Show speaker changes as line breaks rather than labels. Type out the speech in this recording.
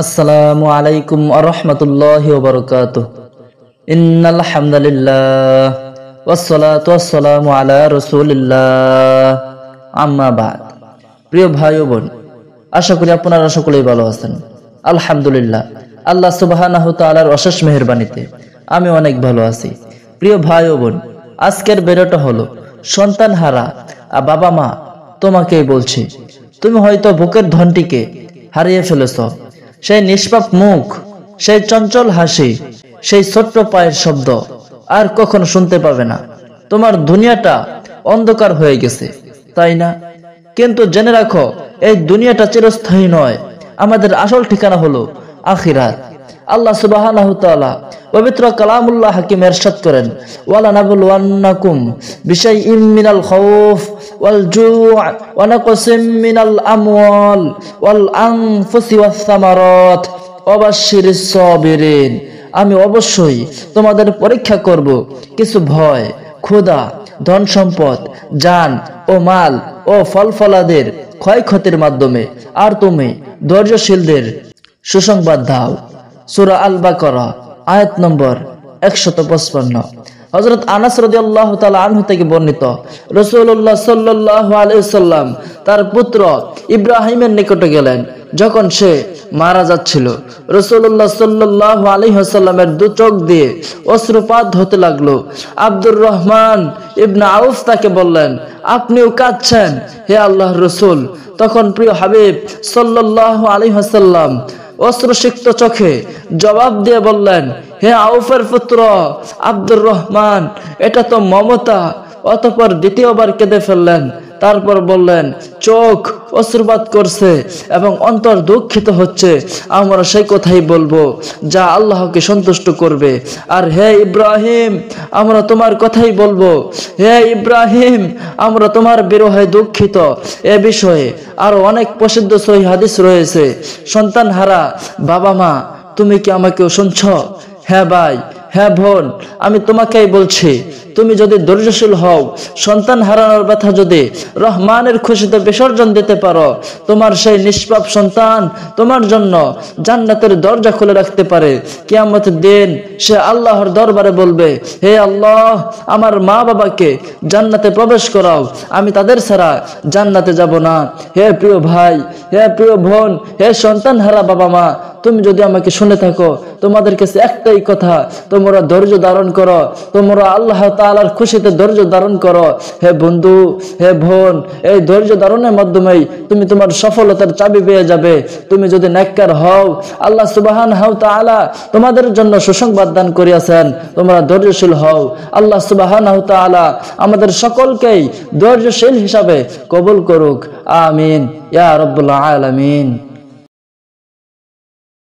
আসসালামু আলাইকুম ওয়া রাহমাতুল্লাহি ওয়া বারাকাতুহু। ইন্নাল হামদুলিল্লাহ ওয়াসসালাতু ওয়াসসালামু আলা রাসূলিল্লাহ, আম্মা বাদ। প্রিয় ভাই ও বোন, আশা করি আপনারা সকলেই ভালো আছেন। আলহামদুলিল্লাহ, আল্লাহ সুবহানাহু ওয়া তাআলার অশেষ মেহেরবানিতে আমি অনেক ভালো আছি। প্রিয় ভাই ও বোন, আজকের ভিডিওটা হলো সন্তান হারা বাবা মা তোমাকেই বলছি। তুমি হয়তো বুকের ধনটিকে হারিয়ে ফেলেছ, সেই নিষ্পাপ মুখ, সেই চঞ্চল হাসি, সেই ছোট্ট পায়ের শব্দ আর কখনো শুনতে পাবে না। তোমার দুনিয়াটা অন্ধকার হয়ে গেছে, তাই না? কিন্তু জেনে রাখো, এই দুনিয়াটা চিরস্থায়ী নয়। আমাদের আসল ঠিকানা হলো আখিরাত। আল্লাহ সুবহানাহু ওয়া তাআলা পবিত্র কালামুল্লাহ হাকিমে ইরশাদ করেন, ওয়ালা নাবলুওয়ান্নাকুম বিশাইইম মিনাল খাউফ ওয়াল জু' ওয়া নাকসিম মিনাল আমওয়াল ওয়াল আনফুসি ওয়াস সামারাত ওয়া বাশশিরিস সাবিরিন। আমি অবশ্যই তোমাদের পরীক্ষা করব কিছু ভয়, ক্ষুধা, ধন সম্পদ, জান ও মাল ও ফলফলাদের ক্ষয়ক্ষতির মাধ্যমে, আর তুমি ধৈর্যশীলদের সুসংবাদ দাও। সূরা আল বাকারা আয়াত নম্বর 155। হযরত আনাস রাদিয়াল্লাহু তাআলা আনহু থেকে বর্ণিত, রাসূলুল্লাহ সাল্লাল্লাহু আলাইহি সাল্লাম তার পুত্র ইব্রাহিমের নিকটে গেলেন। যখন সে মারা যাচ্ছিল, রাসূলুল্লাহ সাল্লাল্লাহু আলাইহি ওয়াসাল্লামের দু চোখ দিয়ে অশ্রুপাত হতে লাগলো। আব্দুর রহমান ইবনে আউফ তাকে বললেন, আপনিও কাঁদছেন হে আল্লাহর রাসূল? তখন প্রিয় হাবিব সাল্লাল্লাহু আলাইহি ওয়াসাল্লাম অশ্রুসিক্ত চোখে জবাব দিয়ে বললেন, হে আউফের পুত্র আব্দুর রহমান, এটা তো মমতা। অতঃপর দ্বিতীয়বার কেঁদে ফেললেন। তারপর বললেন, চোখ অশ্রুপাত করছে এবং অন্তর দুঃখিত হচ্ছে, আমরা সেই কথাই বলবো যা আল্লাহকে সন্তুষ্ট করবে। আর হে ইব্রাহিম, আমরা তোমার কথাই বলবো। হে ইব্রাহিম, আমরা তোমার বিরহে দুঃখিত। এ বিষয়ে আরো অনেক প্রসিদ্ধ সহিহ হাদিস রয়েছে। সন্তান হারা বাবা মা, তুমি কি আমাকেও শুনছ? হ্যাঁ ভাই, হ্যাঁ বোন, আমি তোমাকেই বলছি। তুমি যদি ধৈর্যশীল হও, সন্তান হারানোর ব্যথা যদি রহমানের খুশিতে বিসর্জন দিতে পারো, তোমার সেই নিষ্পাপ সন্তান তোমার জন্য জান্নাতের দরজা খুলে রাখতে পারে। কিয়ামতের দিন সে আল্লাহর দরবারে বলবে, হে আল্লাহ, আমার মা বাবাকে জান্নাতে প্রবেশ করাও, আমি তাদের ছাড়া জান্নাতে যাব না। হে প্রিয় ভাই, হে প্রিয় বোন, হে সন্তান হারা বাবা মা, তুমি যদি আমাকে শুনে থাকো, তোমাদের কাছে একটাই কথা, তোমরা ধৈর্য ধারণ করো, তোমরা আল্লাহ তাআলার খুশিতে ধৈর্য ধারণ করো। হে বন্ধু, হে বোন, এই ধৈর্য ধারণের মাধ্যমেই তুমি তোমার সফলতার চাবি পেয়ে যাবে। তুমি যদি নেককার হও, আল্লাহ সুবহানাহু ওয়া তাআলা তোমাদের জন্য সুসংবাদ দান করিয়াছেন। তোমরা ধৈর্যশীল হও। আল্লাহ সুবহানাহু ওয়া তাআলা আমাদের সকলকেই ধৈর্যশীল হিসাবে কবুল করুক। আমিন ইয়া রাব্বুল আলামিন।